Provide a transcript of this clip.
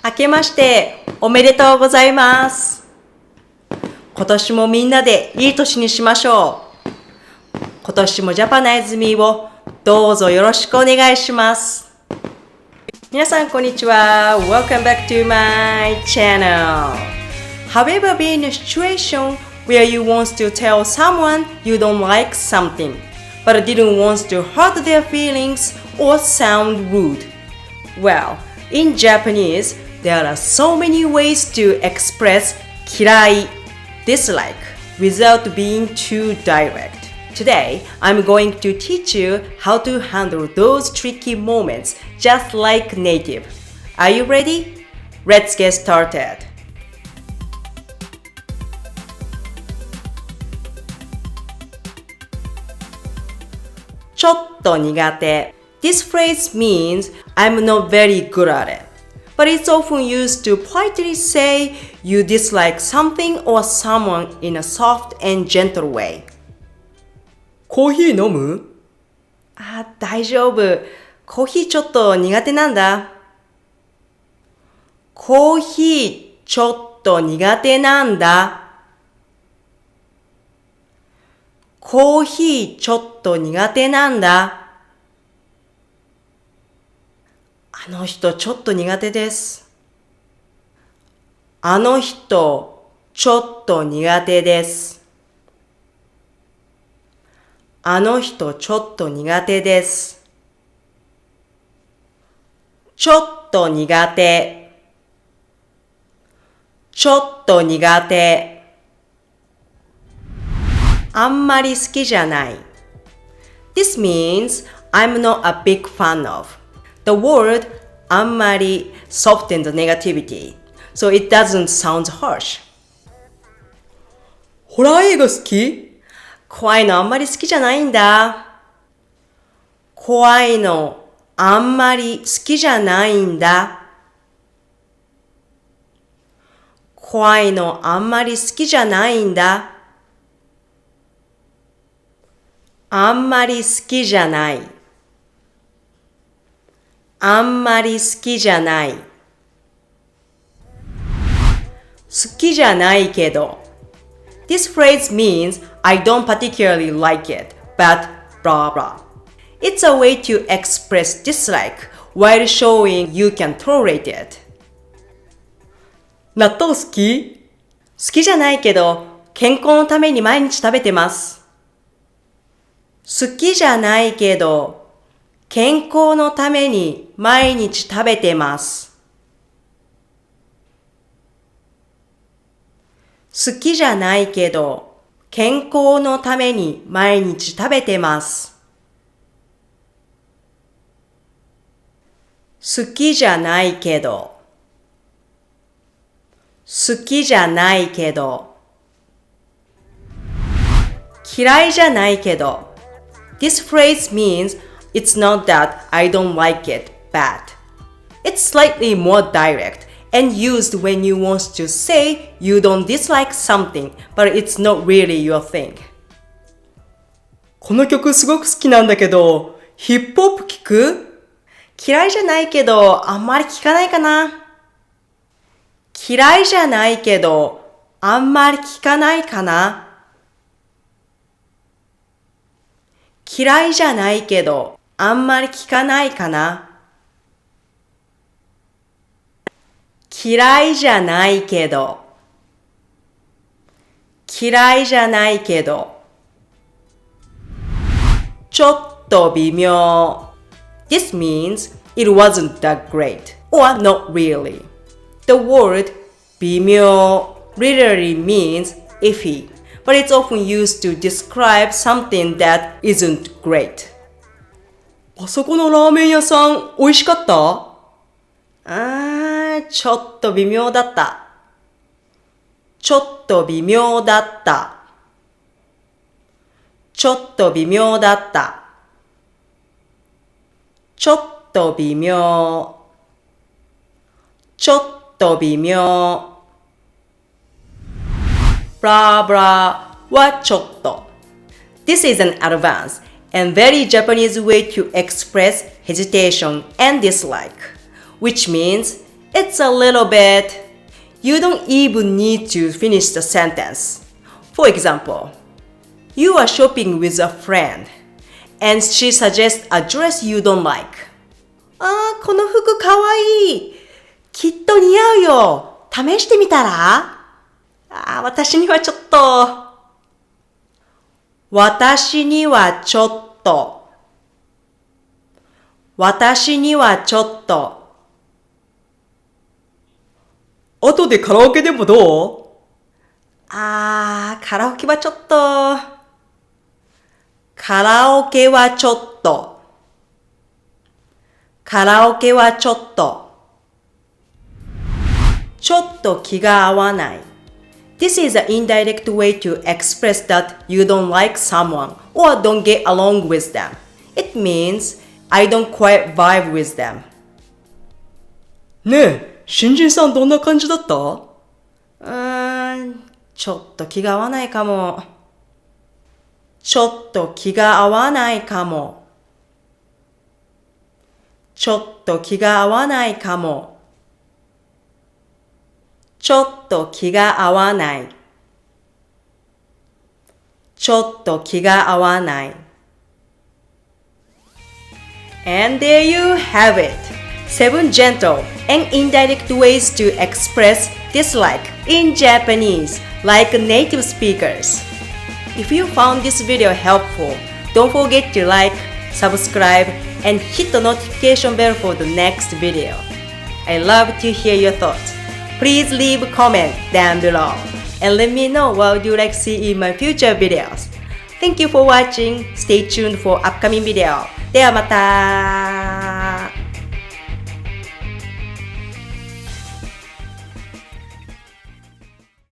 明けましておめでとうございます。今年もみんなでいい年にしましょう。今年もジャパナイズミーをどうぞよろしくお願いします。皆さんこんにちは。Welcome back to my channel. Have you ever been in a situation where you want to tell someone you don't like something, but didn't want to hurt their feelings or sound rude? Well, in Japanese, there are so many ways to express kirai, dislike, without being too direct. Today, I'm going to teach you how to handle those tricky moments just like native. Are you ready? Let's get started. ちょっと苦手 This phrase means I'm not very good at it, but it's often used to politely say you dislike something or someone in a soft and gentle way. コーヒー飲む？大丈夫。コーヒーちょっと苦手なんだ。コーヒーちょっと苦手なんだ。コーヒーちょっと苦手なんだ。あの人ちょっと苦手です。あの人ちょっと苦手です。あの人ちょっと苦手です。ちょっと苦手。ちょっと苦手。あんまり好きじゃない。This means I'm not a big fan of. The word あんまり softens the negativity, so it doesn't sound harsh. ホラー映画好き？怖いのあんまり好きじゃないんだ。怖いのあんまり好きじゃないんだ。怖いのあんまり好きじゃないんだ。あんまり好きじゃない。あんまり好きじゃない。好きじゃないけど。This phrase means I don't particularly like it, but blah blah. It's a way to express dislike while showing you can tolerate it. 納豆好き？好きじゃないけど、健康のために毎日食べてます。好きじゃないけど、健康のために毎日食べてます。好きじゃないけど、健康のために毎日食べてます。好きじゃないけど、好きじゃないけど、嫌いじゃないけど。This phrase means it's not that I don't like it, but it's slightly more direct and used when you want to say you don't dislike something, but it's not really your thing. この曲すごく好きなんだけど、ヒップホップ聞く？嫌いじゃないけど、あんまり聞かないかな。嫌いじゃないけど、あんまり聞かないかな。嫌いじゃないけど、あんまり聞かないかな。嫌いじゃないけど。嫌いじゃないけど。ちょっと微妙。This means it wasn't that great, or not really. The word 微妙 literally means iffy, but it's often used to describe something that isn't great. あそこのラーメン屋さん、美味しかった？ちょっと微妙だった。ちょっと微妙だった。ちょっと微妙だった。ちょっと微妙。ちょっと微妙。blah blah はちょっと。This is an advanced and very Japanese way to express hesitation and dislike, which means It's a little bit. You don't even need to finish the sentence. For example, you are shopping with a friend, and she suggests a dress you don't like. この服かわいい。きっと似合うよ。試してみたら？私にはちょっと。私にはちょっと。私にはちょっと。後でカラオケでもどう？カラオケはちょっと。カラオケはちょっと。カラオケはちょっと。ちょっと気が合わない。This is an indirect way to express that you don't like someone or don't get along with them. It means I don't quite vibe with them. ねえ、新人さんどんな感じだった？ちょっと気が合わないかも。ちょっと気が合わないかも。ちょっと気が合わないかも。ちょっと気が合わない。ちょっと気が合わない。And there you have it. 7 gentle and indirect ways to express dislike in Japanese like native speakers. If you found this video helpful, don't forget to like, subscribe, and hit the notification bell for the next video. I love to hear your thoughts. Please leave a comment down below and let me know what you like to see in my future videos. Thank you for watching. Stay tuned for upcoming video. ではまた。